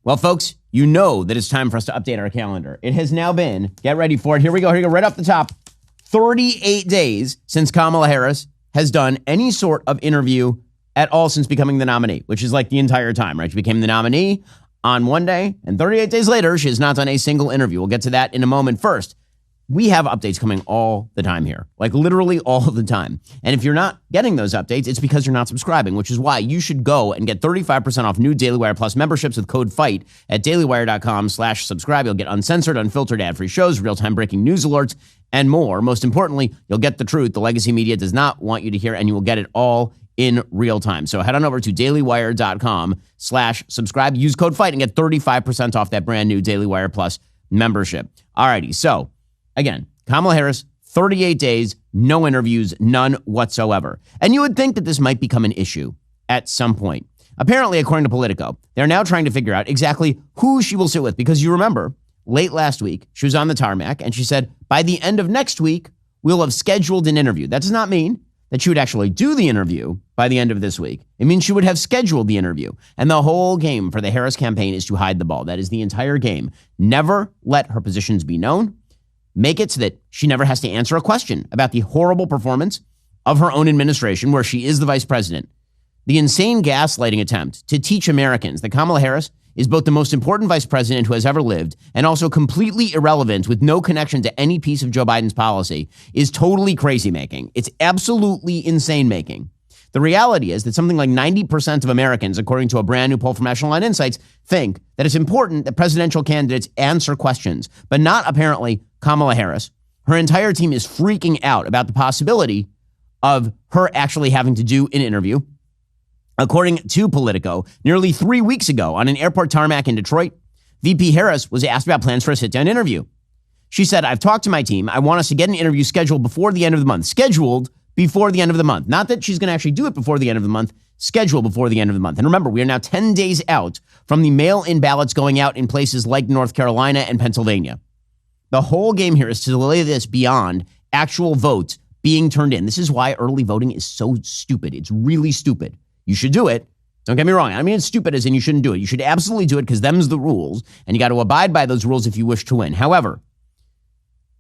Well, folks, you know that it's time for us to update our calendar. It has now been, get ready for it, here we go, right off the top, 38 days since Kamala Harris has done any sort of interview at all since becoming the nominee, which is like the entire time, right? She became the nominee on one day, and 38 days later, she has not done a single interview. We'll get to that in a moment. First, we have updates coming all the time here, like literally all the time. And if you're not getting those updates, it's because you're not subscribing, which is why you should go and get 35% off new Daily Wire Plus memberships with code FIGHT at dailywire.com/subscribe. You'll get uncensored, unfiltered, ad-free shows, real-time breaking news alerts, and more. Most importantly, you'll get the truth the legacy media does not want you to hear, and you will get it all in real time. So head on over to dailywire.com/subscribe. Use code FIGHT and get 35% off that brand new Daily Wire Plus membership. Alrighty, so again, Kamala Harris, 38 days, no interviews, none whatsoever. And you would think that this might become an issue at some point. Apparently, according to Politico, they're now trying to figure out exactly who she will sit with, because you remember, late last week, she was on the tarmac and she said, by the end of next week, we'll have scheduled an interview. That does not mean that she would actually do the interview by the end of this week. It means she would have scheduled the interview. And the whole game for the Harris campaign is to hide the ball. That is the entire game. Never let her positions be known. Make it so that she never has to answer a question about the horrible performance of her own administration, where she is the vice president. The insane gaslighting attempt to teach Americans that Kamala Harris is both the most important vice president who has ever lived and also completely irrelevant with no connection to any piece of Joe Biden's policy is totally crazy making. It's absolutely insane making. The reality is that something like 90% of Americans, according to a brand new poll from Echelon Insights, think that it's important that presidential candidates answer questions, but not apparently Kamala Harris. Her entire team is freaking out about the possibility of her actually having to do an interview. According to Politico, nearly 3 weeks ago on an airport tarmac in Detroit, VP Harris was asked about plans for a sit-down interview. She said, I've talked to my team. I want us to get an interview scheduled before the end of the month. Scheduled before the end of the month. Not that she's going to actually do it before the end of the month. Scheduled before the end of the month. And remember, we are now 10 days out from the mail-in ballots going out in places like North Carolina and Pennsylvania. The whole game here is to delay this beyond actual votes being turned in. This is why early voting is so stupid. It's really stupid. You should do it. Don't get me wrong. I mean, it's stupid as in you shouldn't do it. You should absolutely do it because them's the rules, and you got to abide by those rules if you wish to win. However,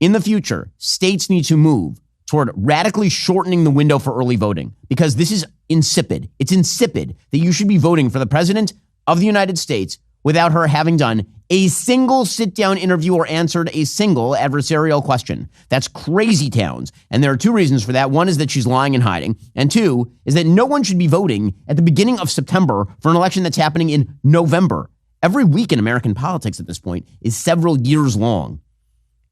in the future, states need to move toward radically shortening the window for early voting, because this is insipid. It's insipid that you should be voting for the president of the United States without her having done a single sit-down interview or answered a single adversarial question. That's crazy towns. And there are two reasons for that. One is that she's lying and hiding. And two is that no one should be voting at the beginning of September for an election that's happening in November. Every week in American politics at this point is several years long.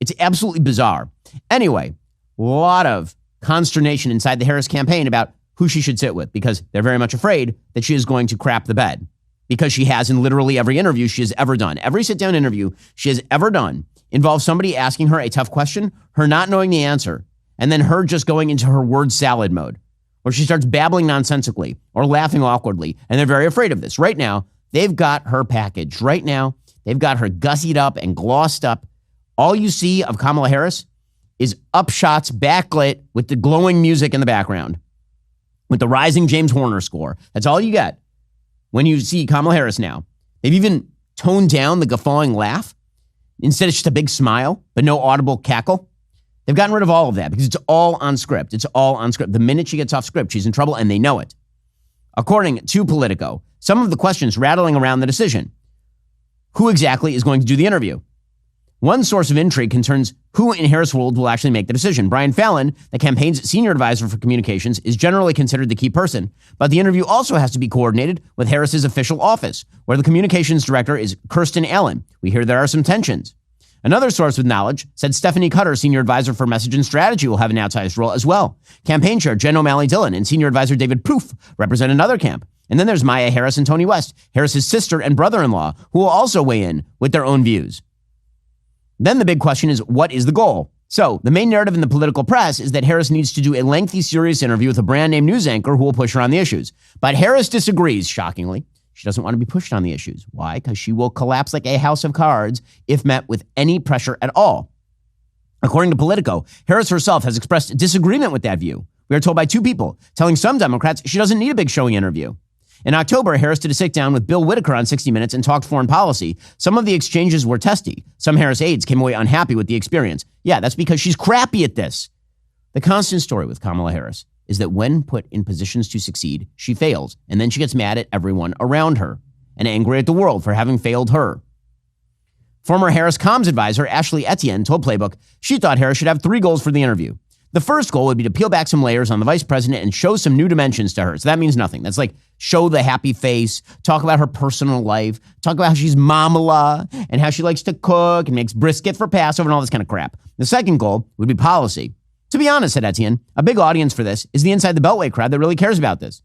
It's absolutely bizarre. Anyway, a lot of consternation inside the Harris campaign about who she should sit with, because they're very much afraid that she is going to crap the bed, because she has in literally every interview she has ever done. Every sit-down interview she has ever done involves somebody asking her a tough question, her not knowing the answer, and then her just going into her word salad mode, where she starts babbling nonsensically or laughing awkwardly, and they're very afraid of this. Right now, they've got her packaged. Right now, they've got her gussied up and glossed up. All you see of Kamala Harris is upshots backlit with the glowing music in the background, with the rising James Horner score. That's all you get when you see Kamala Harris now. They've even toned down the guffawing laugh. Instead, it's just a big smile, but no audible cackle. They've gotten rid of all of that because it's all on script. It's all on script. The minute she gets off script, she's in trouble, and they know it. According to Politico, some of the questions rattling around the decision: who exactly is going to do the interview? One source of intrigue concerns who in Harris' world will actually make the decision. Brian Fallon, the campaign's senior advisor for communications, is generally considered the key person, but the interview also has to be coordinated with Harris's official office, where the communications director is Kirsten Allen. We hear there are some tensions. Another source with knowledge said Stephanie Cutter, senior advisor for message and strategy, will have an outsized role as well. Campaign chair Jen O'Malley Dillon and senior advisor David Proof represent another camp. And then there's Maya Harris and Tony West, Harris's sister and brother-in-law, who will also weigh in with their own views. Then the big question is, what is the goal? So the main narrative in the political press is that Harris needs to do a lengthy, serious interview with a brand name news anchor who will push her on the issues. But Harris disagrees, shockingly. She doesn't want to be pushed on the issues. Why? Because she will collapse like a house of cards if met with any pressure at all. According to Politico, Harris herself has expressed disagreement with that view. We are told by two people, telling some Democrats she doesn't need a big showing interview. In October, Harris did a sit-down with Bill Whitaker on 60 Minutes and talked foreign policy. Some of the exchanges were testy. Some Harris aides came away unhappy with the experience. Yeah, that's because she's crappy at this. The constant story with Kamala Harris is that when put in positions to succeed, she fails, and then she gets mad at everyone around her and angry at the world for having failed her. Former Harris comms advisor Ashley Etienne told Playbook she thought Harris should have 3 goals for the interview. The first goal would be to peel back some layers on the vice president and show some new dimensions to her. So that means nothing. That's like show the happy face, talk about her personal life, talk about how she's mamala and how she likes to cook and makes brisket for Passover and all this kind of crap. The second goal would be policy. To be honest, said Etienne, a big audience for this is the inside the Beltway crowd that really cares about this.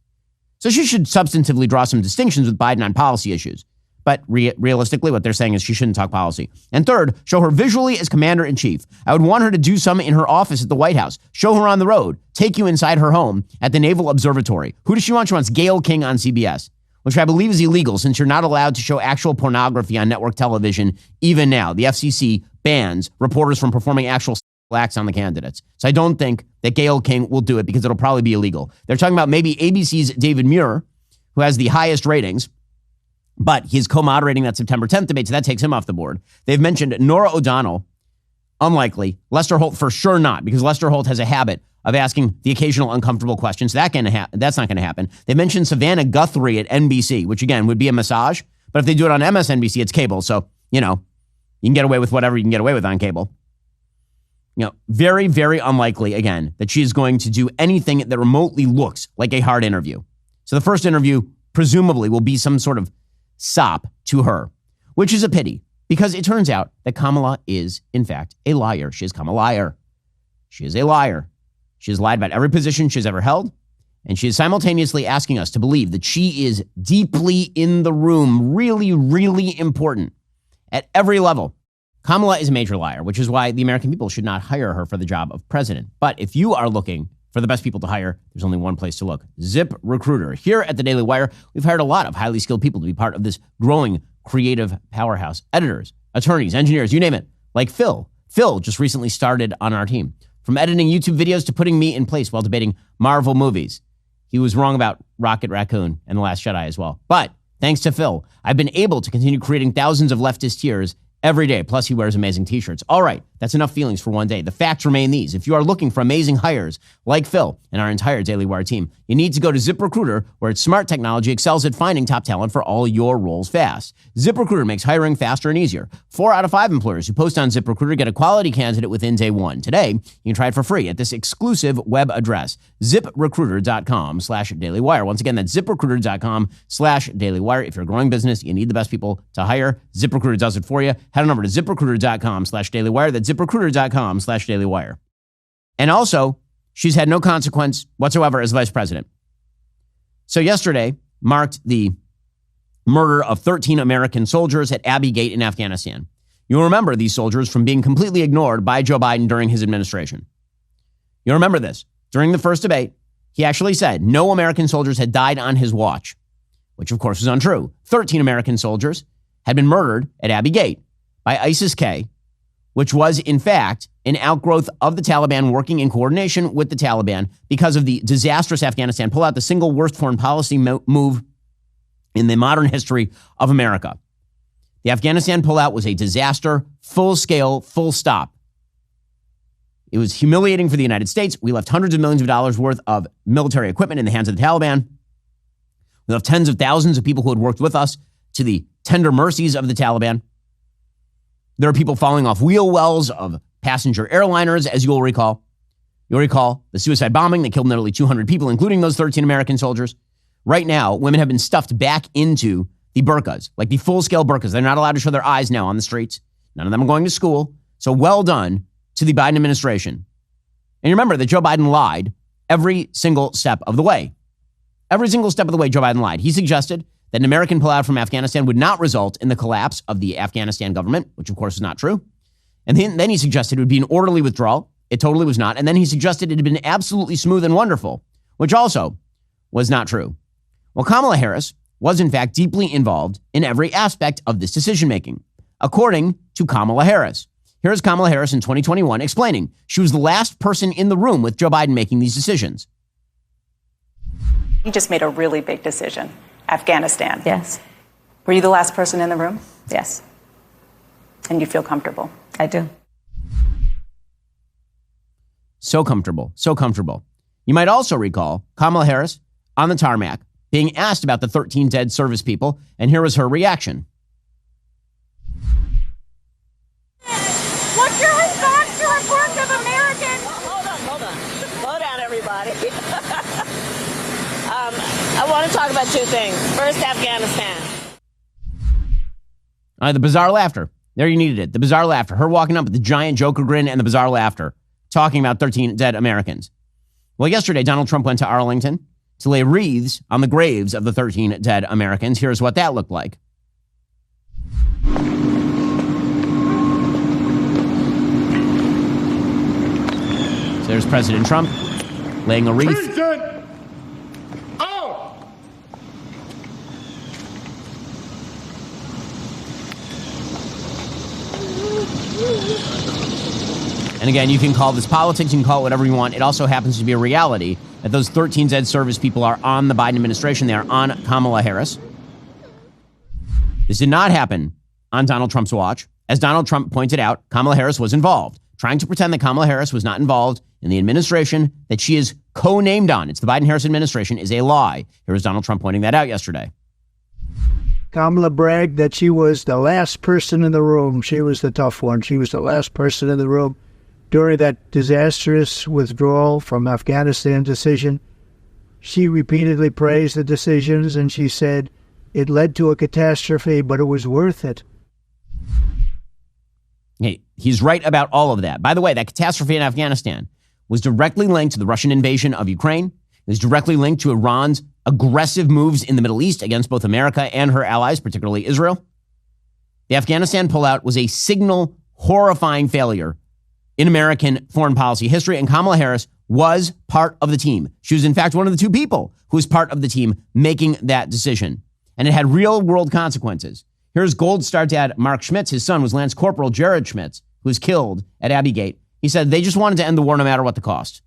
So she should substantively draw some distinctions with Biden on policy issues. But realistically, what they're saying is she shouldn't talk policy. And third, show her visually as commander-in-chief. I would want her to do some in her office at the White House. Show her on the road. Take you inside her home at the Naval Observatory. Who does she want? She wants Gayle King on CBS, which I believe is illegal since you're not allowed to show actual pornography on network television even now. The FCC bans reporters from performing actual acts on the candidates. So I don't think that Gayle King will do it because it'll probably be illegal. They're talking about maybe ABC's David Muir, who has the highest ratings, but he's co-moderating that September 10th debate, so that takes him off the board. They've mentioned Norah O'Donnell, unlikely. Lester Holt, for sure not, because Lester Holt has a habit of asking the occasional uncomfortable questions. That's not going to happen. They mentioned Savannah Guthrie at NBC, which, again, would be a massage. But if they do it on MSNBC, it's cable. So, you can get away with whatever you can get away with on cable. Very, very unlikely, again, that she is going to do anything that remotely looks like a hard interview. So the first interview, presumably, will be some sort of sop to her, which is a pity because it turns out that Kamala is, in fact, a liar. She has come a liar. She is a liar. She has lied about every position she's ever held, and she is simultaneously asking us to believe that she is deeply in the room, really, really important at every level. Kamala is a major liar, which is why the American people should not hire her for the job of president. But if you are looking for the best people to hire, there's only one place to look: ZipRecruiter. Here at the Daily Wire, we've hired a lot of highly skilled people to be part of this growing creative powerhouse. Editors, attorneys, engineers, you name it, like Phil. Phil just recently started on our team. From editing YouTube videos to putting me in place while debating Marvel movies. He was wrong about Rocket Raccoon and The Last Jedi as well. But thanks to Phil, I've been able to continue creating thousands of leftist tears every day. Plus, he wears amazing t-shirts. All right, that's enough feelings for one day. The facts remain these. If you are looking for amazing hires like Phil and our entire Daily Wire team, you need to go to ZipRecruiter, where its smart technology excels at finding top talent for all your roles fast. ZipRecruiter makes hiring faster and easier. 4 out of 5 employers who post on ZipRecruiter get a quality candidate within day 1. Today, you can try it for free at this exclusive web address, ZipRecruiter.com/dailywire. Once again, that's ZipRecruiter.com/dailywire. If you're a growing business, you need the best people to hire. ZipRecruiter does it for you. Head on over to ZipRecruiter.com/dailywire. That's ZipRecruiter.com/dailywire. And also, she's had no consequence whatsoever as vice president. So yesterday marked the murder of 13 American soldiers at Abbey Gate in Afghanistan. You'll remember these soldiers from being completely ignored by Joe Biden during his administration. You'll remember this. During the first debate, he actually said no American soldiers had died on his watch, which of course was untrue. 13 American soldiers had been murdered at Abbey Gate by ISIS-K, which was, in fact, an outgrowth of the Taliban working in coordination with the Taliban because of the disastrous Afghanistan pullout, the single worst foreign policy move in the modern history of America. The Afghanistan pullout was a disaster, full scale, full stop. It was humiliating for the United States. We left hundreds of millions of dollars worth of military equipment in the hands of the Taliban. We left tens of thousands of people who had worked with us to the tender mercies of the Taliban. There are people falling off wheel wells of passenger airliners, as you'll recall. You'll recall the suicide bombing that killed nearly 200 people, including those 13 American soldiers. Right now, women have been stuffed back into the burqas, like the full-scale burqas. They're not allowed to show their eyes now on the streets. None of them are going to school. So well done to the Biden administration. And remember that Joe Biden lied every single step of the way. Every single step of the way, Joe Biden lied. He suggested that an American pullout from Afghanistan would not result in the collapse of the Afghanistan government, which of course is not true. And then he suggested it would be an orderly withdrawal. It totally was not. And then he suggested it had been absolutely smooth and wonderful, which also was not true. Well, Kamala Harris was in fact deeply involved in every aspect of this decision-making, according to Kamala Harris. Here's Kamala Harris in 2021 explaining she was the last person in the room with Joe Biden making these decisions. He just made a really big decision. Afghanistan. Yes. Were you the last person in the room? Yes. And you feel comfortable? I do. So comfortable. So comfortable. You might also recall Kamala Harris on the tarmac being asked about the 13 dead service people, and here was her reaction. What's your response to reports of Americans? Hold on. Slow down, everybody. I want to talk about two things. First, Afghanistan. The bizarre laughter. There you needed it. The bizarre laughter. Her walking up with the giant Joker grin and the bizarre laughter, talking about 13 dead Americans. Well, yesterday, Donald Trump went to Arlington to lay wreaths on the graves of the 13 dead Americans. Here's what that looked like. So there's President Trump laying a wreath. President! Oh! And again, you can call this politics, you can call it whatever you want. It also happens to be a reality that those 13 dead service people are on the Biden administration. They are on Kamala Harris. This did not happen on Donald Trump's watch. As Donald Trump pointed out, Kamala Harris was involved. Trying to pretend that Kamala Harris was not involved in the administration that she is co-named on. It's the Biden-Harris administration is a lie. Here was Donald Trump pointing that out yesterday. Kamala bragged that she was the last person in the room. She was the tough one. She was the last person in the room during that disastrous withdrawal from Afghanistan decision. She repeatedly praised the decisions, and she said it led to a catastrophe, but it was worth it. Hey, he's right about all of that. By the way, that catastrophe in Afghanistan was directly linked to the Russian invasion of Ukraine. It was directly linked to Iran's aggressive moves in the Middle East against both America and her allies, particularly Israel. The Afghanistan pullout was a signal, horrifying failure in American foreign policy history, and Kamala Harris was part of the team. She was, in fact, one of the two people who was part of the team making that decision. And it had real-world consequences. Here's Gold Star dad Mark Schmitz. His son was Lance Corporal Jared Schmitz, who was killed at Abbey Gate. He said they just wanted to end the war no matter what the cost.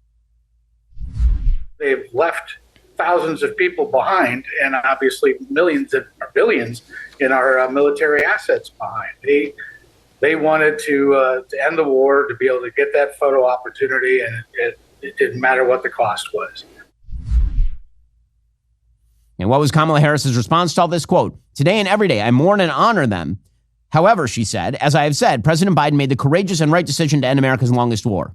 They've left thousands of people behind, and obviously millions or billions in our military assets behind. They wanted to end the war, to be able to get that photo opportunity, and it didn't matter what the cost was. And what was Kamala Harris's response to all this? Quote, "Today and every day, I mourn and honor them. However," she said, "as I have said, President Biden made the courageous and right decision to end America's longest war."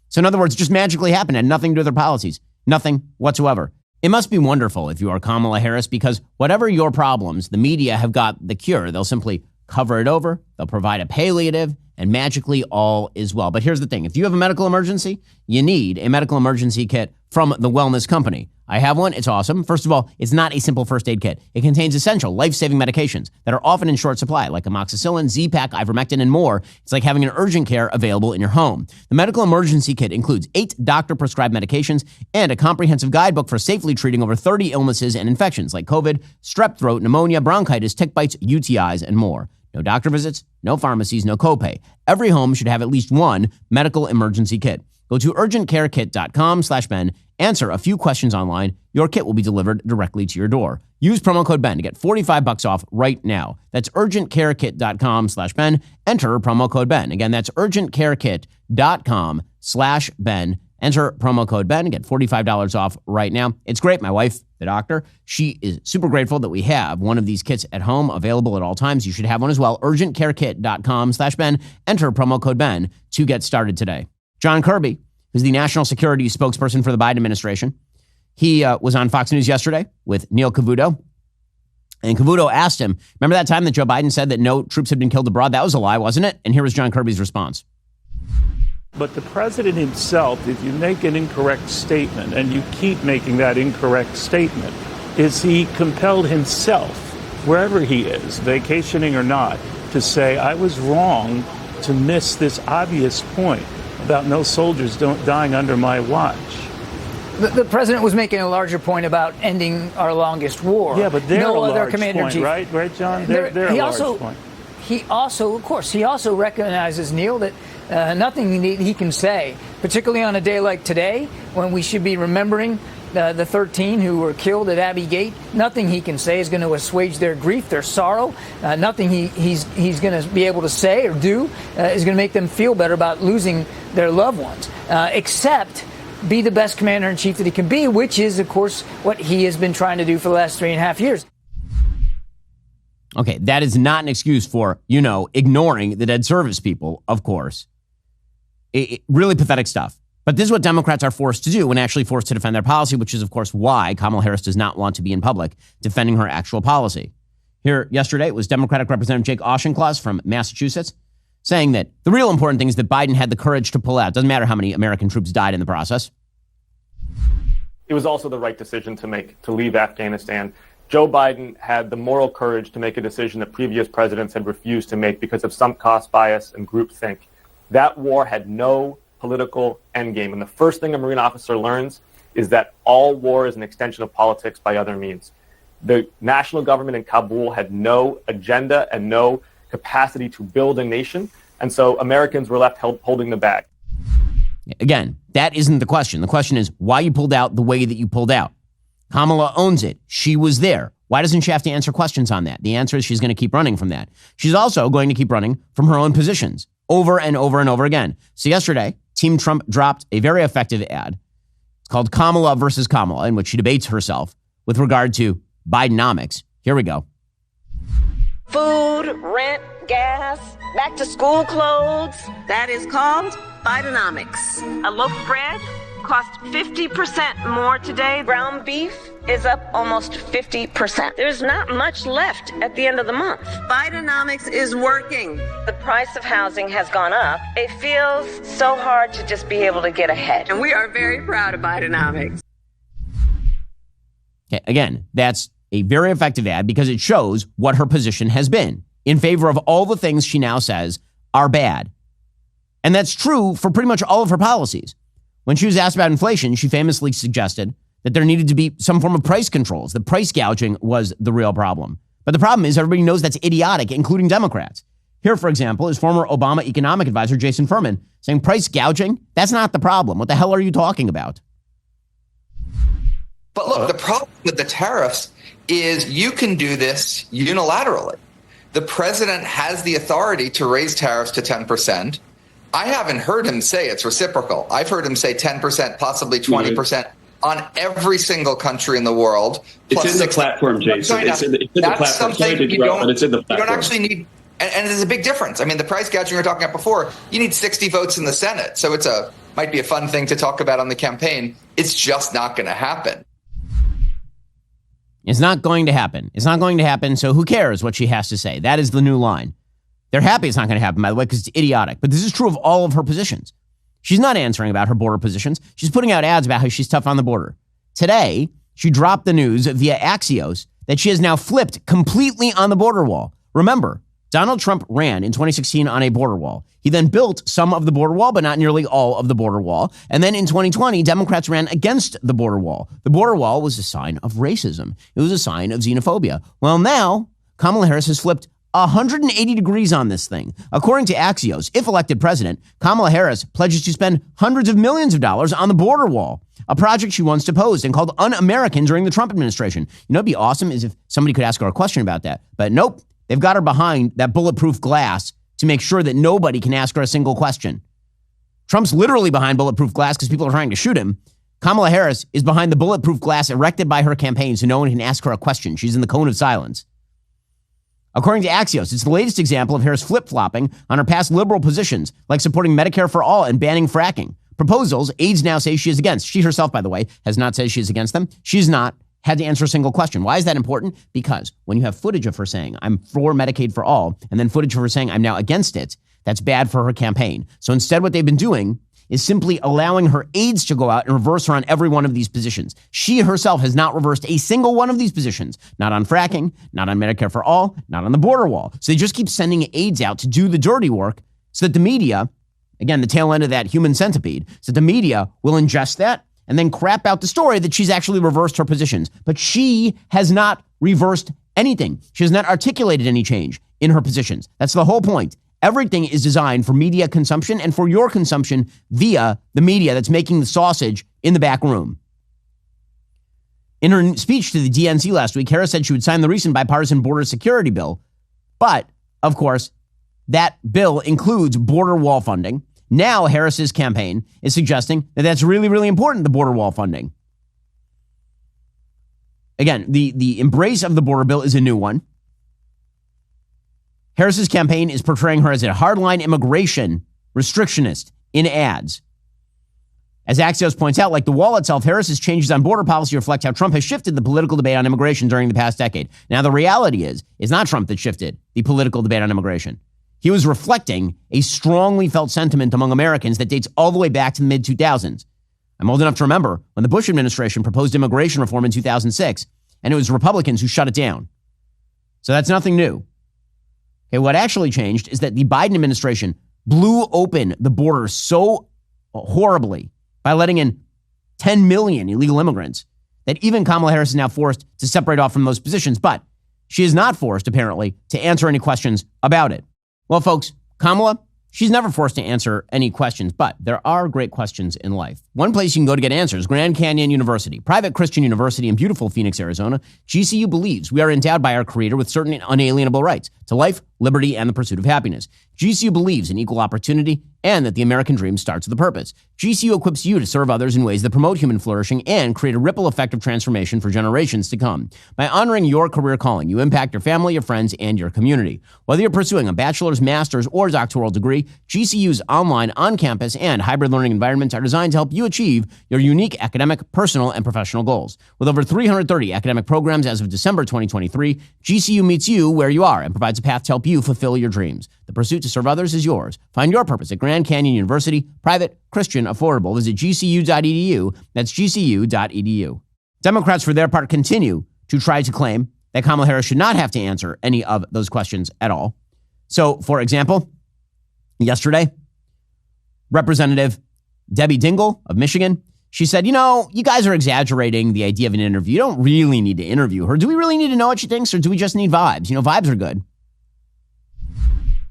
So in other words, it just magically happened, had nothing to do with their policies. Nothing whatsoever. It must be wonderful if you are Kamala Harris, because whatever your problems, the media have got the cure. They'll simply cover it over. They'll provide a palliative, and magically all is well. But here's the thing. If you have a medical emergency, you need a medical emergency kit from the Wellness Company. I have one. It's awesome. First of all, it's not a simple first aid kit. It contains essential life-saving medications that are often in short supply, like amoxicillin, Z-Pak, ivermectin, and more. It's like having an urgent care available in your home. The medical emergency kit includes 8 doctor-prescribed medications and a comprehensive guidebook for safely treating over 30 illnesses and infections like COVID, strep throat, pneumonia, bronchitis, tick bites, UTIs, and more. No doctor visits, no pharmacies, no copay. Every home should have at least one medical emergency kit. Go to urgentcarekit.com/Ben, answer a few questions online. Your kit will be delivered directly to your door. Use promo code Ben to get $45 off right now. That's urgentcarekit.com/Ben. Enter promo code Ben. Again, that's urgentcarekit.com/Ben. Enter promo code Ben and get $45 off right now. It's great. My wife, the doctor, she is super grateful that we have one of these kits at home available at all times. You should have one as well. urgentcarekit.com/Ben. Enter promo code Ben to get started today. John Kirby, who's the national security spokesperson for the Biden administration, he was on Fox News yesterday with Neil Cavuto. And Cavuto asked him, remember that time that Joe Biden said that no troops had been killed abroad? That was a lie, wasn't it? And here was John Kirby's response. But the president himself, if you make an incorrect statement and you keep making that incorrect statement, is he compelled himself, wherever he is, vacationing or not, to say, I was wrong to miss this obvious point about no soldiers dying under my watch. The president was making a larger point about ending our longest war. Yeah, but they're no a other large commander point, chief. right, John? They're a large point. He also recognizes, Neil, that nothing he can say, particularly on a day like today, when we should be remembering the 13 who were killed at Abbey Gate. Nothing he can say is going to assuage their grief, their sorrow. Nothing he's going to be able to say or do is going to make them feel better about losing their loved ones, except be the best commander-in-chief that he can be, which is, of course, what he has been trying to do for the last 3.5 years. Okay, that is not an excuse for, ignoring the dead service people, of course. Really pathetic stuff. But this is what Democrats are forced to do when actually forced to defend their policy, which is, of course, why Kamala Harris does not want to be in public defending her actual policy. Here yesterday, it was Democratic Representative Jake Auchincloss from Massachusetts saying that the real important thing is that Biden had the courage to pull out. Doesn't matter how many American troops died in the process. It was also the right decision to make, to leave Afghanistan. Joe Biden had the moral courage to make a decision that previous presidents had refused to make because of sunk cost bias and groupthink. That war had no political endgame. And the first thing a Marine officer learns is that all war is an extension of politics by other means. The national government in Kabul had no agenda and no capacity to build a nation. And so Americans were left holding the bag. Again, that isn't the question. The question is why you pulled out the way that you pulled out. Kamala owns it. She was there. Why doesn't she have to answer questions on that? The answer is she's going to keep running from that. She's also going to keep running from her own positions over and over and over again. So yesterday, Team Trump dropped a very effective ad. It's called Kamala versus Kamala, in which she debates herself with regard to Bidenomics. Here we go. Food, rent, gas, back to school clothes. That is called Bidenomics. A loaf of bread costs 50% more today. Ground beef is up almost 50%. There's not much left at the end of the month. Bidenomics is working. The price of housing has gone up. It feels so hard to just be able to get ahead. And we are very proud of Bidenomics. Okay, again, that's a very effective ad because it shows what her position has been in favor of all the things she now says are bad. And that's true for pretty much all of her policies. When she was asked about inflation, she famously suggested that there needed to be some form of price controls. The price gouging was the real problem. But the problem is everybody knows that's idiotic, including Democrats. Here, for example, is former Obama economic advisor Jason Furman saying price gouging, that's not the problem. What the hell are you talking about? But look, the problem with the tariffs is you can do this unilaterally. The president has the authority to raise tariffs to 10%. I haven't heard him say it's reciprocal. I've heard him say 10%, possibly 20% on every single country in the world. It's in the platform, Jason. It's in the platform. Sorry to interrupt, but it's in the platform. You don't actually need, and there's a big difference. I mean, the price gouging we were talking about before, you need 60 votes in the Senate. So might be a fun thing to talk about on the campaign. It's just not going to happen. It's not going to happen. It's not going to happen, so who cares what she has to say? That is the new line. They're happy it's not going to happen, by the way, because it's idiotic. But this is true of all of her positions. She's not answering about her border positions. She's putting out ads about how she's tough on the border. Today, she dropped the news via Axios that she has now flipped completely on the border wall. Remember, Donald Trump ran in 2016 on a border wall. He then built some of the border wall, but not nearly all of the border wall. And then in 2020, Democrats ran against the border wall. The border wall was a sign of racism. It was a sign of xenophobia. Well, now Kamala Harris has flipped 180 degrees on this thing. According to Axios, if elected president, Kamala Harris pledges to spend hundreds of millions of dollars on the border wall, a project she once opposed and called un-American during the Trump administration. You know, it'd be awesome is if somebody could ask her a question about that. But nope, they've got her behind that bulletproof glass to make sure that nobody can ask her a single question. Trump's literally behind bulletproof glass because people are trying to shoot him. Kamala Harris is behind the bulletproof glass erected by her campaign so no one can ask her a question. She's in the cone of silence. According to Axios, it's the latest example of Harris flip-flopping on her past liberal positions, like supporting Medicare for all and banning fracking. Proposals aides now say she is against. She herself, by the way, has not said she is against them. She's not had to answer a single question. Why is that important? Because when you have footage of her saying, I'm for Medicaid for all, and then footage of her saying, I'm now against it, that's bad for her campaign. So instead, what they've been doing is simply allowing her aides to go out and reverse her on every one of these positions. She herself has not reversed a single one of these positions, not on fracking, not on Medicare for all, not on the border wall. So they just keep sending aides out to do the dirty work so that the media, again, the tail end of that human centipede, so that the media will ingest that and then crap out the story that she's actually reversed her positions. But she has not reversed anything. She has not articulated any change in her positions. That's the whole point. Everything is designed for media consumption and for your consumption via the media that's making the sausage in the back room. In her speech to the DNC last week, Harris said she would sign the recent bipartisan border security bill. But, of course, that bill includes border wall funding. Now Harris's campaign is suggesting that that's really, really important, the border wall funding. Again, the embrace of the border bill is a new one. Harris's campaign is portraying her as a hardline immigration restrictionist in ads. As Axios points out, like the wall itself, Harris's changes on border policy reflect how Trump has shifted the political debate on immigration during the past decade. Now, the reality is, it's not Trump that shifted the political debate on immigration. He was reflecting a strongly felt sentiment among Americans that dates all the way back to the mid-2000s. I'm old enough to remember when the Bush administration proposed immigration reform in 2006, and it was Republicans who shut it down. So that's nothing new. Okay, what actually changed is that the Biden administration blew open the border so horribly by letting in 10 million illegal immigrants that even Kamala Harris is now forced to separate off from those positions. But she is not forced, apparently, to answer any questions about it. Well, folks, Kamala, she's never forced to answer any questions, but there are great questions in life. One place you can go to get answers, Grand Canyon University, private Christian university in beautiful Phoenix, Arizona. GCU believes we are endowed by our Creator with certain unalienable rights to life, liberty, and the pursuit of happiness. GCU believes in equal opportunity and that the American dream starts with a purpose. GCU equips you to serve others in ways that promote human flourishing and create a ripple effect of transformation for generations to come. By honoring your career calling, you impact your family, your friends, and your community. Whether you're pursuing a bachelor's, master's, or doctoral degree, GCU's online, on-campus, and hybrid learning environments are designed to help you achieve your unique academic, personal, and professional goals. With over 330 academic programs as of December 2023, GCU meets you where you are and provides a path to help you fulfill your dreams. The pursuit to serve others is yours. Find your purpose at Grand Canyon University, private, Christian, affordable. Visit gcu.edu. That's gcu.edu. Democrats, for their part, continue to try to claim that Kamala Harris should not have to answer any of those questions at all. So, for example, yesterday, Representative Debbie Dingell of Michigan, she said, you guys are exaggerating the idea of an interview. You don't really need to interview her. Do we really need to know what she thinks, or do we just need vibes? Vibes are good.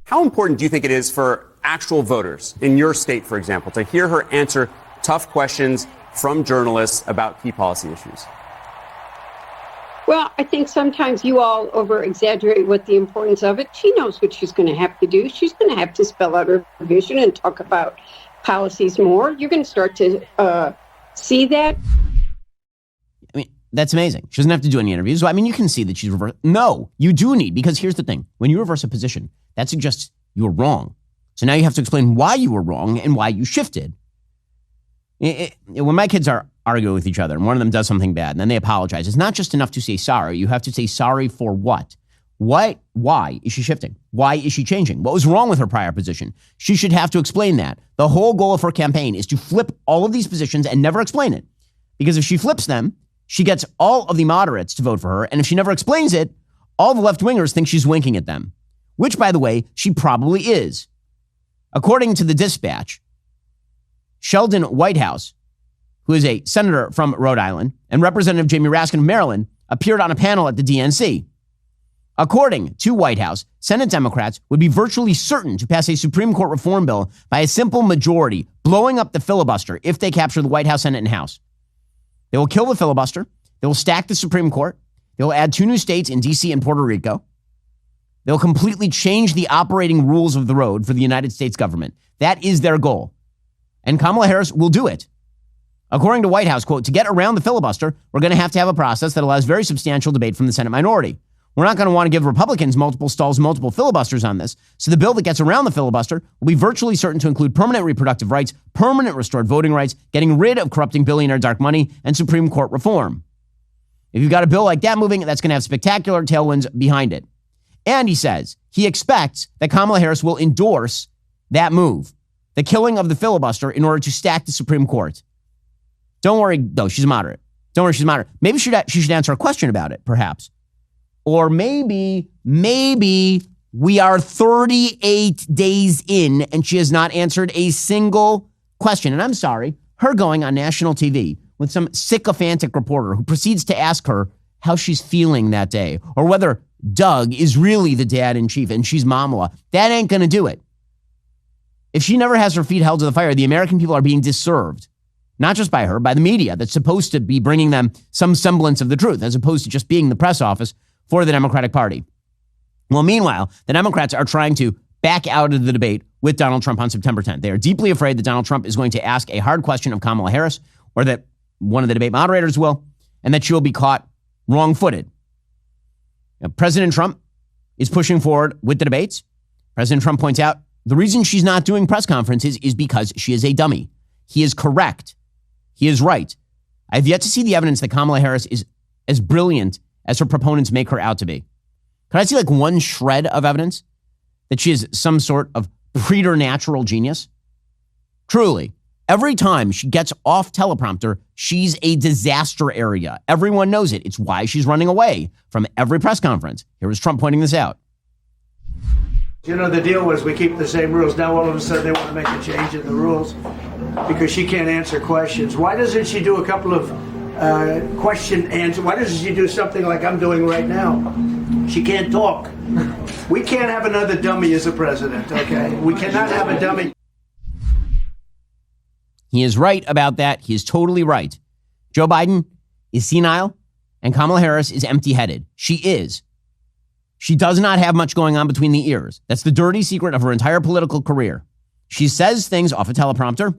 How important do you think it is for actual voters in your state, for example, to hear her answer tough questions from journalists about key policy issues? Well, I think sometimes you all over-exaggerate what the importance of it. She knows what she's going to have to do. She's going to have to spell out her vision and talk about policies more. You're going to start to see that. I mean, that's amazing. She doesn't have to do any interviews. So, you can see that she's reversed. No, you do need, because here's the thing. When you reverse a position, that suggests you were wrong. So now you have to explain why you were wrong and why you shifted. When my kids are arguing with each other and one of them does something bad and then they apologize, it's not just enough to say sorry. You have to say sorry for what? Why is she shifting? Why is she changing? What was wrong with her prior position? She should have to explain that. The whole goal of her campaign is to flip all of these positions and never explain it. Because if she flips them, she gets all of the moderates to vote for her. And if she never explains it, all the left-wingers think she's winking at them. Which, by the way, she probably is. According to the Dispatch, Sheldon Whitehouse, who is a senator from Rhode Island, and Representative Jamie Raskin of Maryland appeared on a panel at the DNC. According to Whitehouse, Senate Democrats would be virtually certain to pass a Supreme Court reform bill by a simple majority, blowing up the filibuster if they capture the White House, Senate, and House. They will kill the filibuster. They will stack the Supreme Court. They will add 2 new states in D.C. and Puerto Rico. They'll completely change the operating rules of the road for the United States government. That is their goal. And Kamala Harris will do it. According to White House, quote, to get around the filibuster, we're going to have a process that allows very substantial debate from the Senate minority. We're not going to want to give Republicans multiple stalls, multiple filibusters on this. So the bill that gets around the filibuster will be virtually certain to include permanent reproductive rights, permanent restored voting rights, getting rid of corrupting billionaire dark money, and Supreme Court reform. If you've got a bill like that moving, that's going to have spectacular tailwinds behind it. And he says he expects that Kamala Harris will endorse that move, the killing of the filibuster in order to stack the Supreme Court. Don't worry, though, she's moderate. Don't worry, she's moderate. Maybe she should answer a question about it, perhaps. Or maybe we are 38 days in and she has not answered a single question. And I'm sorry, her going on national TV with some sycophantic reporter who proceeds to ask her how she's feeling that day or whether Doug is really the dad in chief and she's Kamala. That ain't going to do it. If she never has her feet held to the fire, the American people are being disserved. not just by her, by the media that's supposed to be bringing them some semblance of the truth, as opposed to just being the press office for the Democratic Party. Well, meanwhile, the Democrats are trying to back out of the debate with Donald Trump on September 10th. They are deeply afraid that Donald Trump is going to ask a hard question of Kamala Harris, or that one of the debate moderators will, and that she will be caught wrong-footed. Now, President Trump is pushing forward with the debates. President Trump points out the reason she's not doing press conferences is because she is a dummy. He is correct. He is right. I have yet to see the evidence that Kamala Harris is as brilliant as her proponents make her out to be. Could I see like one shred of evidence that she is some sort of preternatural genius? Truly, every time she gets off teleprompter, she's a disaster area. Everyone knows it. It's why she's running away from every press conference. Here was Trump pointing this out. You know, the deal was we keep the same rules. Now all of a sudden they want to make a change in the rules because she can't answer questions. Why doesn't she do a couple of question answer? Why doesn't she do something like I'm doing right now? She can't talk. We can't have another dummy as a president, okay? We cannot have a dummy. He is right about that. He is totally right. Joe Biden is senile and Kamala Harris is empty-headed. She is. She does not have much going on between the ears. That's the dirty secret of her entire political career. She says things off a teleprompter,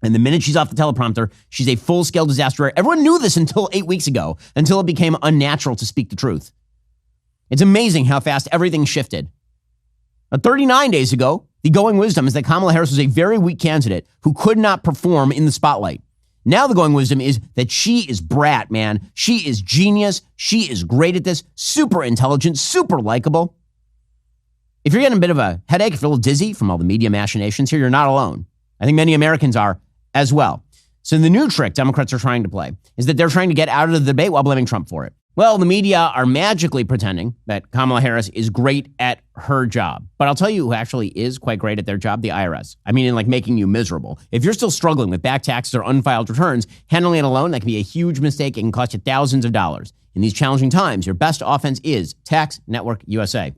and the minute she's off the teleprompter, she's a full-scale disaster. Everyone knew this until 8 weeks ago, until it became unnatural to speak the truth. It's amazing how fast everything shifted. 39 days ago, the going wisdom is that Kamala Harris was a very weak candidate who could not perform in the spotlight. Now the going wisdom is that she is brat, man. She is genius. She is great at this, super intelligent, super likable. If you're getting a bit of a headache, if you're a little dizzy from all the media machinations here, you're not alone. I think many Americans are as well. So the new trick Democrats are trying to play is that they're trying to get out of the debate while blaming Trump for it. Well, the media are magically pretending that Kamala Harris is great at her job. But I'll tell you who actually is quite great at their job, the IRS. I mean, in like making you miserable. If you're still struggling with back taxes or unfiled returns, handling it alone, that can be a huge mistake. It can cost you thousands of dollars. In these challenging times, your best offense is Tax Network USA.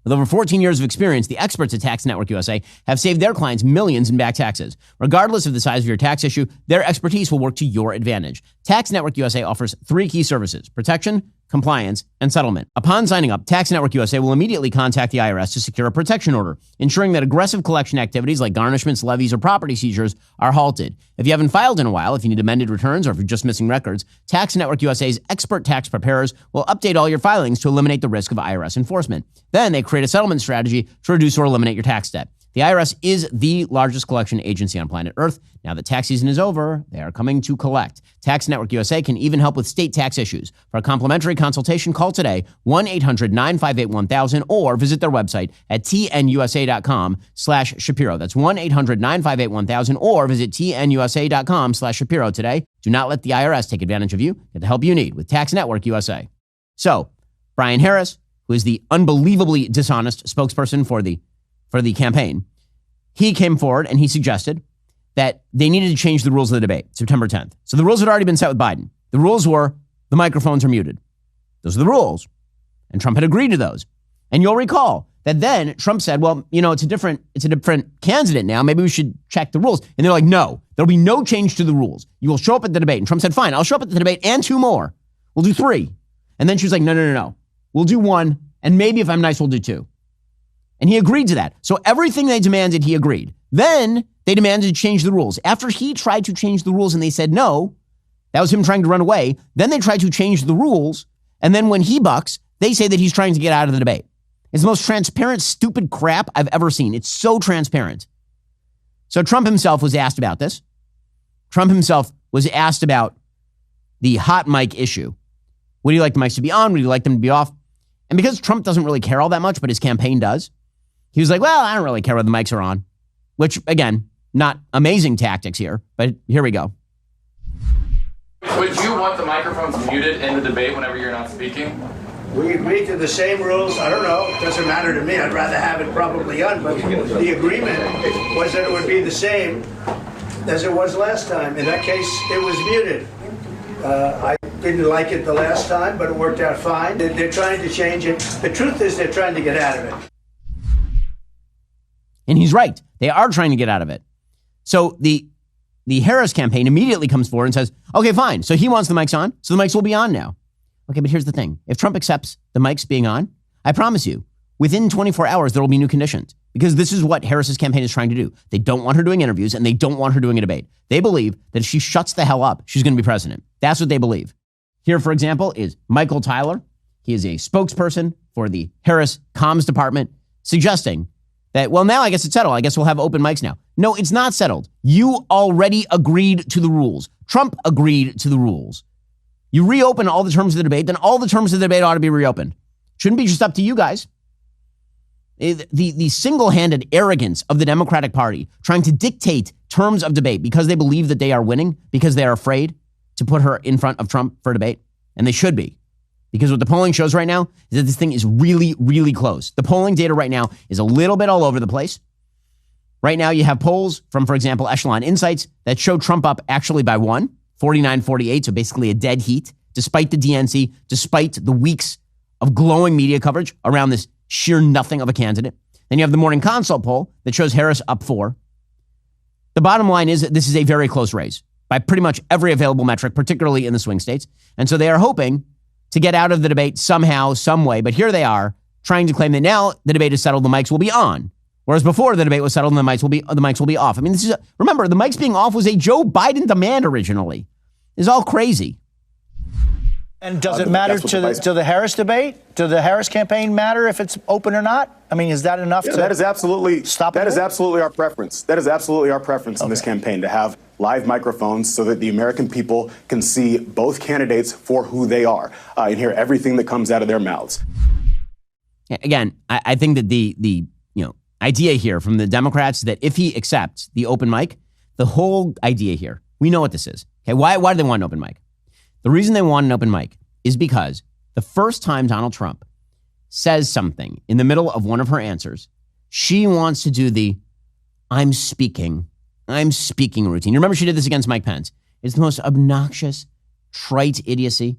With over 14 years of experience, the experts at Tax Network USA have saved their clients millions in back taxes. Regardless of the size of your tax issue, their expertise will work to your advantage. Tax Network USA offers 3 key services: protection, compliance, and settlement. Upon signing up, Tax Network USA will immediately contact the IRS to secure a protection order, ensuring that aggressive collection activities like garnishments, levies, or property seizures are halted. If you haven't filed in a while, if you need amended returns, or if you're just missing records, Tax Network USA's expert tax preparers will update all your filings to eliminate the risk of IRS enforcement. Then they create a settlement strategy to reduce or eliminate your tax debt. The IRS is the largest collection agency on planet Earth. Now that tax season is over, they are coming to collect. Tax Network USA can even help with state tax issues. For a complimentary consultation, call today, 1-800-958-1000, or visit their website at tnusa.com/Shapiro. That's 1-800-958-1000, or visit tnusa.com/Shapiro today. Do not let the IRS take advantage of you. Get the help you need with Tax Network USA. So, Brian Harris, who is the unbelievably dishonest spokesperson for the campaign, he came forward and he suggested that they needed to change the rules of the debate, September 10th. So the rules had already been set with Biden. The rules were the microphones are muted. Those are the rules. And Trump had agreed to those. And you'll recall that then Trump said, well, you know, it's a different candidate now. Maybe we should check the rules. And they're like, no, there'll be no change to the rules. You will show up at the debate. And Trump said, fine, I'll show up at the debate and 2 more. We'll do 3. And then she was like, no. We'll do 1. And maybe if I'm nice, we'll do 2. And he agreed to that. So everything they demanded, he agreed. Then they demanded to change the rules. After he tried to change the rules and they said no, that was him trying to run away. Then they tried to change the rules. And then when he bucks, they say that he's trying to get out of the debate. It's the most transparent, stupid crap I've ever seen. It's so transparent. So Trump himself was asked about this. Trump himself was asked about the hot mic issue. Would you like the mics to be on? Would you like them to be off? And because Trump doesn't really care all that much, but his campaign does, he was like, well, I don't really care whether the mics are on. Which, again, not amazing tactics here, but here we go. Would you want the microphones muted in the debate whenever you're not speaking? We agreed to the same rules. I don't know. It doesn't matter to me. I'd rather have it probably on, but the agreement was that it would be the same as it was last time. In that case, it was muted. I didn't like it the last time, but it worked out fine. They're trying to change it. The truth is they're trying to get out of it. And he's right. They are trying to get out of it. So the the Harris campaign immediately comes forward and says, okay, fine. So he wants the mics on. So the mics will be on now. Okay, but here's the thing. If Trump accepts the mics being on, I promise you, within 24 hours, there will be new conditions, because this is what Harris's campaign is trying to do. They don't want her doing interviews, and they don't want her doing a debate. They believe that if she shuts the hell up, she's going to be president. That's what they believe. Here, for example, is Michael Tyler. He is a spokesperson for the Harris Comms Department, suggesting that, well, now I guess it's settled. I guess we'll have open mics now. No, it's not settled. You already agreed to the rules. Trump agreed to the rules. You reopen all the terms of the debate, then all the terms of the debate ought to be reopened. Shouldn't be just up to you guys. The single-handed arrogance of the Democratic Party trying to dictate terms of debate because they believe that they are winning, because they are afraid to put her in front of Trump for a debate. And they should be. Because what the polling shows right now is that this thing is really, really close. The polling data right now is a little bit all over the place. Right now you have polls from, for example, Echelon Insights that show Trump up actually by 49-48, so basically a dead heat, despite the DNC, despite the weeks of glowing media coverage around this sheer nothing of a candidate. Then you have the Morning Consult poll that shows Harris up 4. The bottom line is that this is a very close race by pretty much every available metric, particularly in the swing states. And so they are hoping to get out of the debate somehow, some way. But here they are trying to claim that now the debate is settled, the mics will be on. Whereas before the debate was settled and the mics will be off. I mean, remember, the mics being off was a Joe Biden demand originally. It's all crazy. And does it matter to the Harris debate? Does the Harris campaign matter if it's open or not? I mean, is that enough to that is absolutely stop? That is absolutely our preference. That is absolutely our preference in this campaign, to have live microphones so that the American people can see both candidates for who they are and hear everything that comes out of their mouths. Again, I think that the idea here from the Democrats that if he accepts the open mic, the whole idea here, we know what this is. Okay, why do they want an open mic? The reason they want an open mic is because the first time Donald Trump says something in the middle of one of her answers, she wants to do the I'm speaking routine. You remember she did this against Mike Pence. It's the most obnoxious, trite idiocy.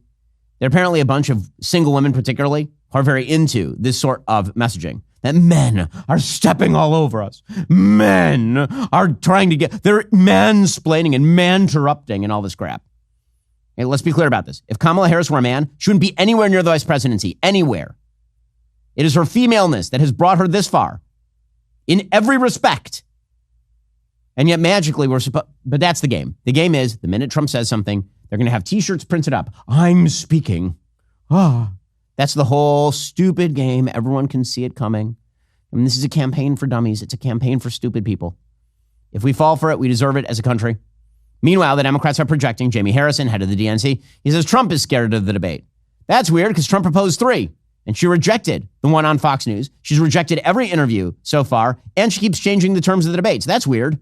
There are apparently a bunch of single women particularly who are very into this sort of messaging. That men are stepping all over us. Men are trying to they're mansplaining and man-interrupting and all this crap. Hey, let's be clear about this. If Kamala Harris were a man, she wouldn't be anywhere near the vice presidency, anywhere. It is her femaleness that has brought her this far in every respect. And yet magically but that's the game. The game is the minute Trump says something, they're going to have t-shirts printed up. I'm speaking. That's the whole stupid game. Everyone can see it coming. I mean, this is a campaign for dummies. It's a campaign for stupid people. If we fall for it, we deserve it as a country. Meanwhile, the Democrats are projecting Jamie Harrison, head of the DNC. He says Trump is scared of the debate. That's weird because Trump proposed 3 and she rejected the one on Fox News. She's rejected every interview so far and she keeps changing the terms of the debates. That's weird.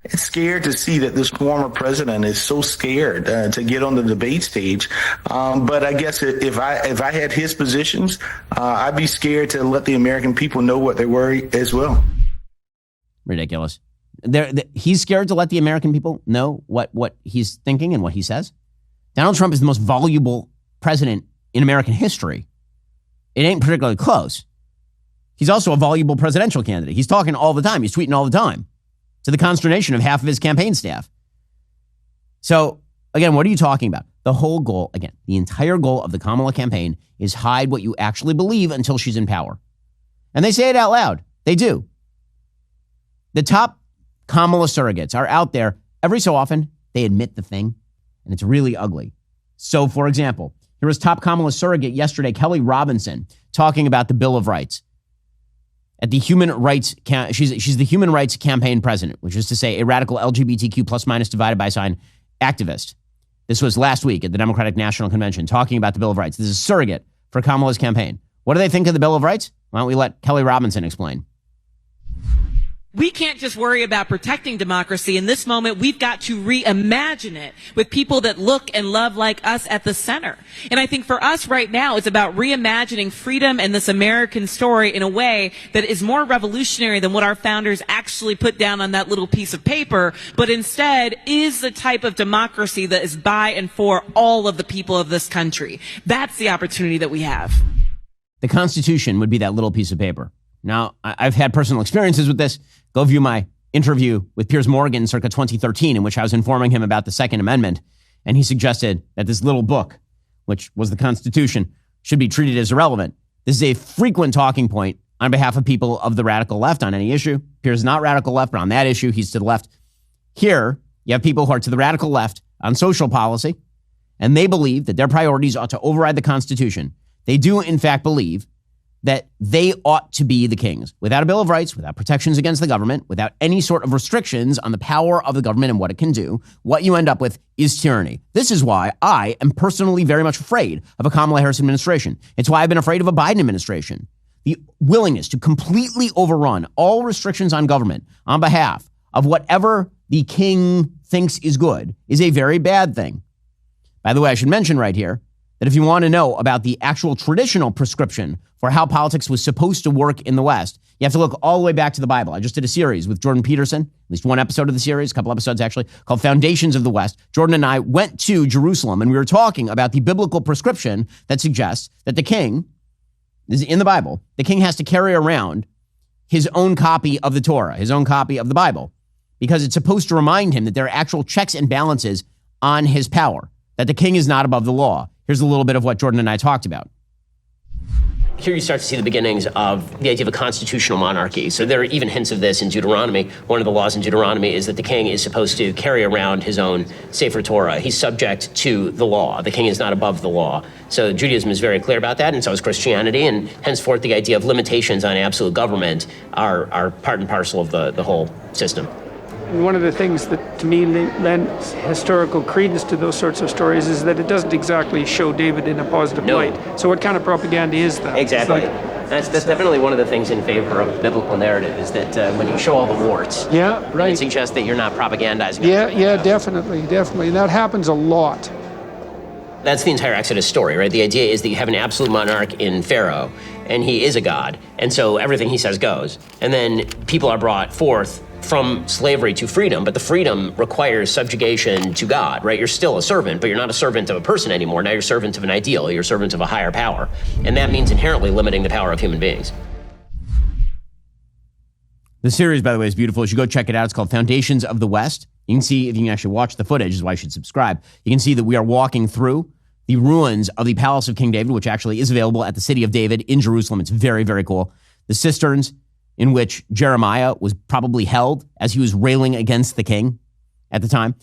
It's scared to see that this former president is so scared to get on the debate stage. But I guess if I had his positions, I'd be scared to let the American people know what they worry as well. Ridiculous. He's scared to let the American people know what he's thinking and what he says. Donald Trump is the most voluble president in American history. It ain't particularly close. He's also a voluble presidential candidate. He's talking all the time. He's tweeting all the time, to the consternation of half of his campaign staff. So, again, what are you talking about? The whole goal, again, the entire goal of the Kamala campaign is hide what you actually believe until she's in power. And they say it out loud. They do. The top Kamala surrogates are out there. Every so often, they admit the thing, and it's really ugly. So, for example, here was top Kamala surrogate yesterday, Kelly Robinson, talking about the Bill of Rights. At the Human Rights, she's the Human Rights Campaign president, which is to say a radical LGBTQ plus minus divided by sign activist. This was last week at the Democratic National Convention, talking about the Bill of Rights. This is a surrogate for Kamala's campaign. What do they think of the Bill of Rights? Why don't we let Kelly Robinson explain? We can't just worry about protecting democracy. In this moment, we've got to reimagine it with people that look and love like us at the center. And I think for us right now, it's about reimagining freedom and this American story in a way that is more revolutionary than what our founders actually put down on that little piece of paper, but instead is the type of democracy that is by and for all of the people of this country. That's the opportunity that we have. The Constitution would be that little piece of paper. Now, I've had personal experiences with this. Go view my interview with Piers Morgan circa 2013, in which I was informing him about the Second Amendment. And he suggested that this little book, which was the Constitution, should be treated as irrelevant. This is a frequent talking point on behalf of people of the radical left on any issue. Piers is not radical left, but on that issue, he's to the left. Here, you have people who are to the radical left on social policy, and they believe that their priorities ought to override the Constitution. They do, in fact, believe that they ought to be the kings, without a Bill of Rights, without protections against the government, without any sort of restrictions on the power of the government and what it can do. What you end up with is tyranny. This is why I am personally very much afraid of a Kamala Harris administration. It's why I've been afraid of a Biden administration. The willingness to completely overrun all restrictions on government on behalf of whatever the king thinks is good is a very bad thing. By the way, I should mention right here that if you want to know about the actual traditional prescription for how politics was supposed to work in the West, you have to look all the way back to the Bible. I just did a series with Jordan Peterson, at least one episode of the series, a couple episodes actually, called Foundations of the West. Jordan and I went to Jerusalem, and we were talking about the biblical prescription that suggests that the king, this is in the Bible, the king has to carry around his own copy of the Torah, his own copy of the Bible, because it's supposed to remind him that there are actual checks and balances on his power, that the king is not above the law. Here's a little bit of what Jordan and I talked about. Here you start to see the beginnings of the idea of a constitutional monarchy. So there are even hints of this in Deuteronomy. One of the laws in Deuteronomy is that the king is supposed to carry around his own Sefer Torah. He's subject to the law. The king is not above the law. So Judaism is very clear about that, and so is Christianity. And henceforth, the idea of limitations on absolute government are part and parcel of the whole system. And one of the things that, to me, lends historical credence to those sorts of stories is that it doesn't exactly show David in a positive light. So what kind of propaganda is that? Exactly. That's definitely one of the things in favor of biblical narrative is that when you show all the warts, yeah, right, it suggests that you're not propagandizing. Yeah, definitely. And that happens a lot. That's the entire Exodus story, right? The idea is that you have an absolute monarch in Pharaoh, and he is a god, and so everything he says goes. And then people are brought forth from slavery to freedom, but the freedom requires subjugation to God, right? You're still a servant, but you're not a servant of a person anymore. Now you're a servant of an ideal. You're a servant of a higher power. And that means inherently limiting the power of human beings. The series, by the way, is beautiful. You should go check it out. It's called Foundations of the West. You can see, if you can actually watch the footage, is why you should subscribe. You can see that we are walking through the ruins of the Palace of King David, which actually is available at the City of David in Jerusalem. It's very, very cool. The cisterns in which Jeremiah was probably held as he was railing against the king at the time.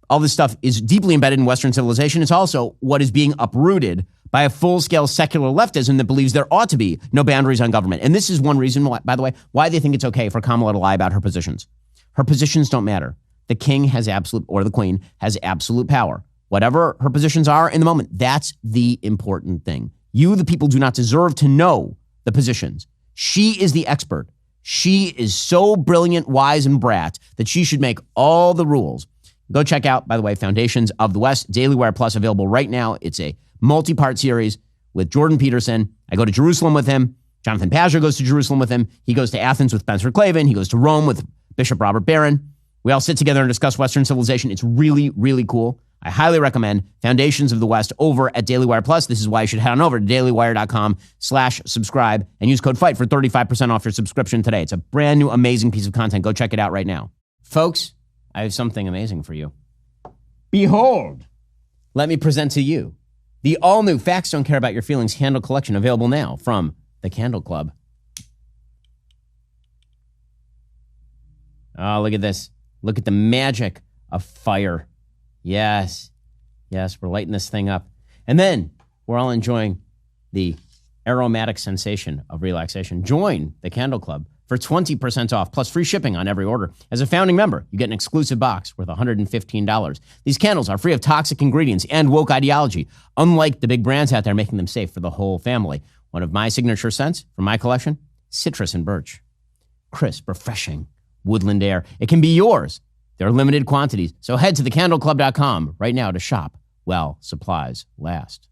All this stuff is deeply embedded in Western civilization. It's also what is being uprooted by a full-scale secular leftism that believes there ought to be no boundaries on government. And this is one reason, why, by the way, why they think it's okay for Kamala to lie about her positions. Her positions don't matter. The king has absolute, or the queen, has absolute power. Whatever her positions are in the moment, that's the important thing. You, the people, do not deserve to know the positions. She is the expert. She is so brilliant, wise, and brat that she should make all the rules. Go check out, by the way, Foundations of the West, Daily Wire Plus, available right now. It's a multi-part series with Jordan Peterson. I go to Jerusalem with him. Jonathan Pazzer goes to Jerusalem with him. He goes to Athens with Spencer Klavan. He goes to Rome with Bishop Robert Barron. We all sit together and discuss Western civilization. It's really, really cool. I highly recommend Foundations of the West over at Daily Wire Plus. This is why you should head on over to dailywire.com/subscribe and use code FIGHT for 35% off your subscription today. It's a brand new, amazing piece of content. Go check it out right now. Folks, I have something amazing for you. Behold, let me present to you the all-new Facts Don't Care About Your Feelings candle collection, available now from the Candle Club. Oh, look at this. Look at the magic of fire. Yes, we're lighting this thing up. And then we're all enjoying the aromatic sensation of relaxation. Join the Candle Club for 20% off, plus free shipping on every order. As a founding member, you get an exclusive box worth $115. These candles are free of toxic ingredients and woke ideology, unlike the big brands out there making them safe for the whole family. One of my signature scents from my collection, citrus and birch. Crisp, refreshing, woodland air. It can be yours. There are limited quantities, so head to thecandleclub.com right now to shop while supplies last.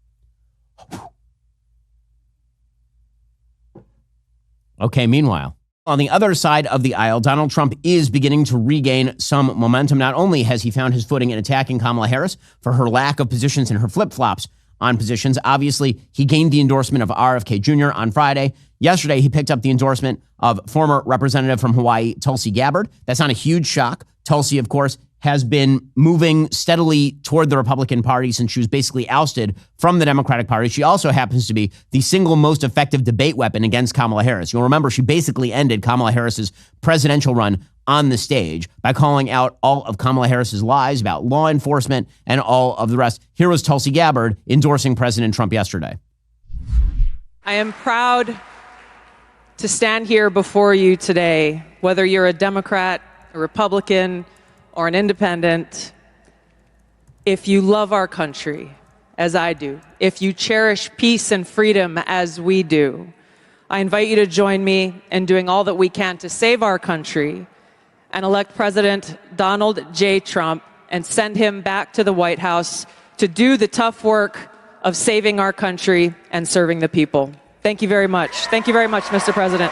Okay, meanwhile, on the other side of the aisle, Donald Trump is beginning to regain some momentum. Not only has he found his footing in attacking Kamala Harris for her lack of positions and her flip-flops on positions. Obviously, he gained the endorsement of RFK Jr. on Friday. Yesterday, he picked up the endorsement of former representative from Hawaii, Tulsi Gabbard. That's not a huge shock. Tulsi, of course, has been moving steadily toward the Republican Party since she was basically ousted from the Democratic Party. She also happens to be the single most effective debate weapon against Kamala Harris. You'll remember she basically ended Kamala Harris's presidential run on the stage by calling out all of Kamala Harris's lies about law enforcement and all of the rest. Here was Tulsi Gabbard endorsing President Trump yesterday. I am proud to stand here before you today, whether you're a Democrat, a Republican, or an independent. If you love our country, as I do, if you cherish peace and freedom as we do, I invite you to join me in doing all that we can to save our country and elect President Donald J. Trump and send him back to the White House to do the tough work of saving our country and serving the people. Thank you very much. Thank you very much, Mr. President.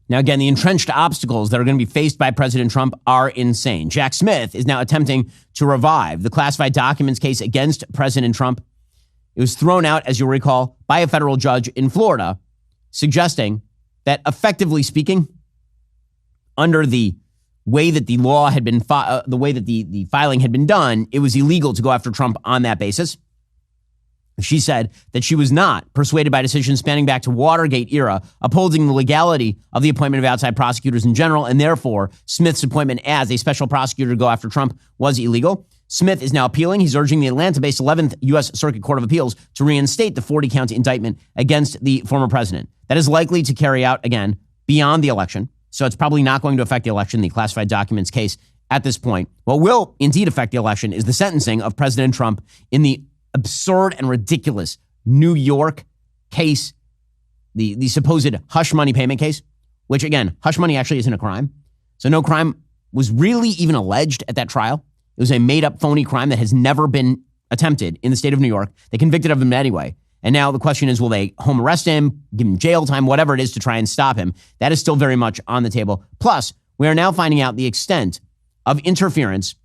Now, again, the entrenched obstacles that are going to be faced by President Trump are insane. Jack Smith is now attempting to revive the classified documents case against President Trump. It was thrown out, as you'll recall, by a federal judge in Florida, suggesting that, effectively speaking, under the way that the law had been, the way that the filing had been done, it was illegal to go after Trump on that basis. She said that she was not persuaded by decisions spanning back to Watergate era, upholding the legality of the appointment of outside prosecutors in general, and therefore Smith's appointment as a special prosecutor to go after Trump was illegal. Smith is now appealing. He's urging the Atlanta-based 11th U.S. Circuit Court of Appeals to reinstate the 40-count indictment against the former president. That is likely to carry out, again, beyond the election. So it's probably not going to affect the election, the classified documents case at this point. What will indeed affect the election is the sentencing of President Trump in the absurd and ridiculous New York case, the supposed hush money payment case, which, again, hush money actually isn't a crime. So no crime was really even alleged at that trial. It was a made-up phony crime that has never been attempted in the state of New York. They convicted of him anyway. And now the question is, will they home arrest him, give him jail time, whatever it is to try and stop him? That is still very much on the table. Plus, we are now finding out the extent of interference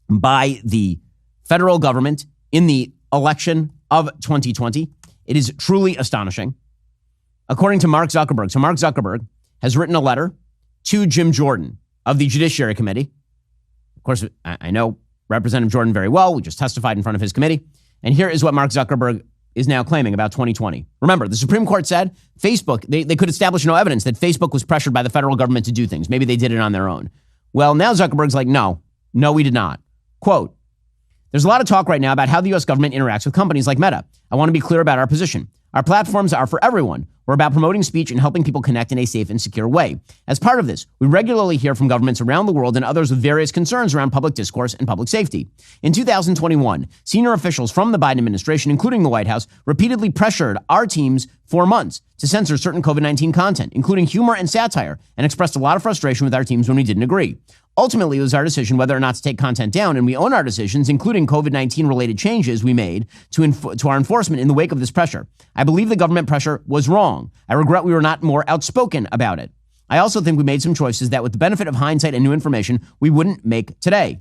by the federal government in the election of 2020. It is truly astonishing. According to Mark Zuckerberg, so Mark Zuckerberg has written a letter to Jim Jordan of the Judiciary Committee. Of course, I know Representative Jordan very well. We just testified in front of his committee. And here is what Mark Zuckerberg is now claiming about 2020. Remember, the Supreme Court said Facebook, they could establish no evidence that Facebook was pressured by the federal government to do things. Maybe they did it on their own. Well, now Zuckerberg's like, no, we did not. Quote, there's a lot of talk right now about how the U.S. government interacts with companies like Meta. I want to be clear about our position. Our platforms are for everyone. We're about promoting speech and helping people connect in a safe and secure way. As part of this, we regularly hear from governments around the world and others with various concerns around public discourse and public safety. In 2021, senior officials from the Biden administration, including the White House, repeatedly pressured our teams for months to censor certain COVID-19 content, including humor and satire, and expressed a lot of frustration with our teams when we didn't agree. Ultimately, it was our decision whether or not to take content down, and we own our decisions, including COVID-19 related changes we made to our enforcement in the wake of this pressure. I believe the government pressure was wrong. I regret we were not more outspoken about it. I also think we made some choices that, with the benefit of hindsight and new information, we wouldn't make today.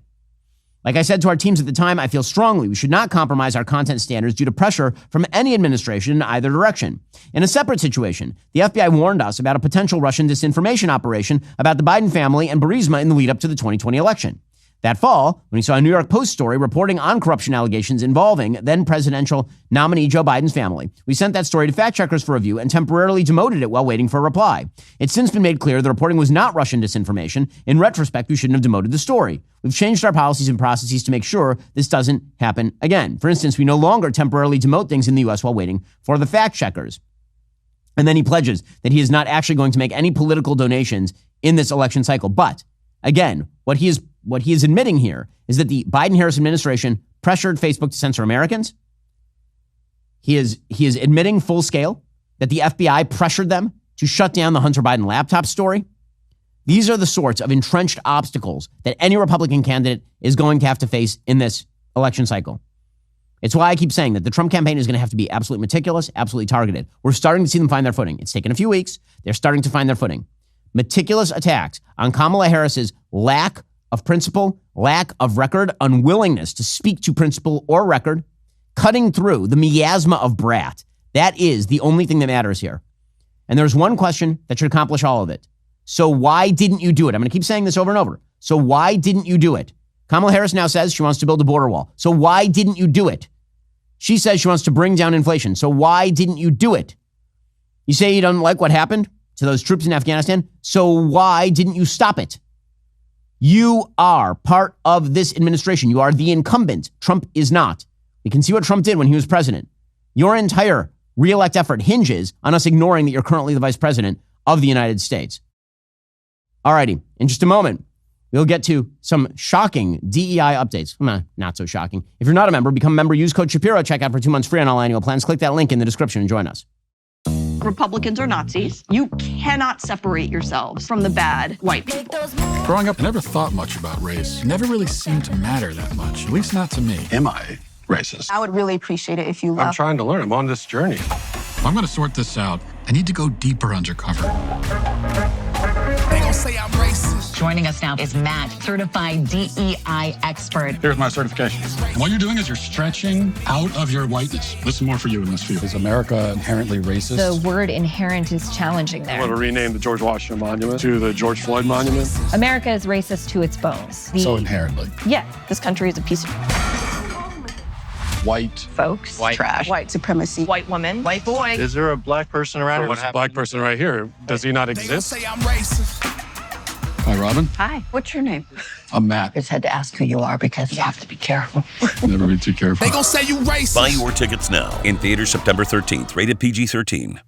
Like I said to our teams at the time, I feel strongly we should not compromise our content standards due to pressure from any administration in either direction. In a separate situation, the FBI warned us about a potential Russian disinformation operation about the Biden family and Burisma in the lead up to the 2020 election. That fall, when we saw a New York Post story reporting on corruption allegations involving then presidential nominee Joe Biden's family, we sent that story to fact checkers for review and temporarily demoted it while waiting for a reply. It's since been made clear the reporting was not Russian disinformation. In retrospect, we shouldn't have demoted the story. We've changed our policies and processes to make sure this doesn't happen again. For instance, we no longer temporarily demote things in the U.S. while waiting for the fact checkers. And then he pledges that he is not actually going to make any political donations in this election cycle. But again, what he is admitting here is that the Biden-Harris administration pressured Facebook to censor Americans. He is admitting full scale that the FBI pressured them to shut down the Hunter Biden laptop story. These are the sorts of entrenched obstacles that any Republican candidate is going to have to face in this election cycle. It's why I keep saying that the Trump campaign is going to have to be absolutely meticulous, absolutely targeted. We're starting to see them find their footing. It's taken a few weeks. They're starting to find their footing. Meticulous attacks on Kamala Harris's lack of principle, lack of record, unwillingness to speak to principle or record, cutting through the miasma of brat. That is the only thing that matters here. And there's one question that should accomplish all of it. So why didn't you do it? I'm going to keep saying this over and over. So why didn't you do it? Kamala Harris now says she wants to build a border wall. So why didn't you do it? She says she wants to bring down inflation. So why didn't you do it? You say you don't like what happened to those troops in Afghanistan. So why didn't you stop it? You are part of this administration. You are the incumbent. Trump is not. We can see what Trump did when he was president. Your entire reelect effort hinges on us ignoring that you're currently the vice president of the United States. All righty. In just a moment, we'll get to some shocking DEI updates. Not so shocking. If you're not a member, become a member. Use code Shapiro. Check out for 2 months free on all annual plans. Click that link in the description and join us. Republicans are Nazis. You cannot separate yourselves from the bad white people. Growing up, I never thought much about race. It never really seemed to matter that much, at least not to me. Am I racist? I would really appreciate it if you left. I'm trying to learn. I'm on this journey. If I'm going to sort this out, I need to go deeper undercover. They gon' say I'm racist. Joining us now is Matt, certified DEI expert. Here's my certification. And what you're doing is you're stretching out of your whiteness. This is more for you in this field. Is America inherently racist? The word inherent is challenging there. I want to rename the George Washington Monument to the George Floyd Monument. America is racist to its bones. So inherently. Yeah, this country is a piece of white folks, white trash, white supremacy, white woman, white boy. Is there a black person around here? What's a black person right here? Does he not exist? Say I'm racist. Hi, Robin. Hi, what's your name? I'm Matt. I just had to ask who you are because you have to be careful. Never be too careful. They gon' say you racist. Buy your tickets now. In theaters September 13th. Rated PG-13.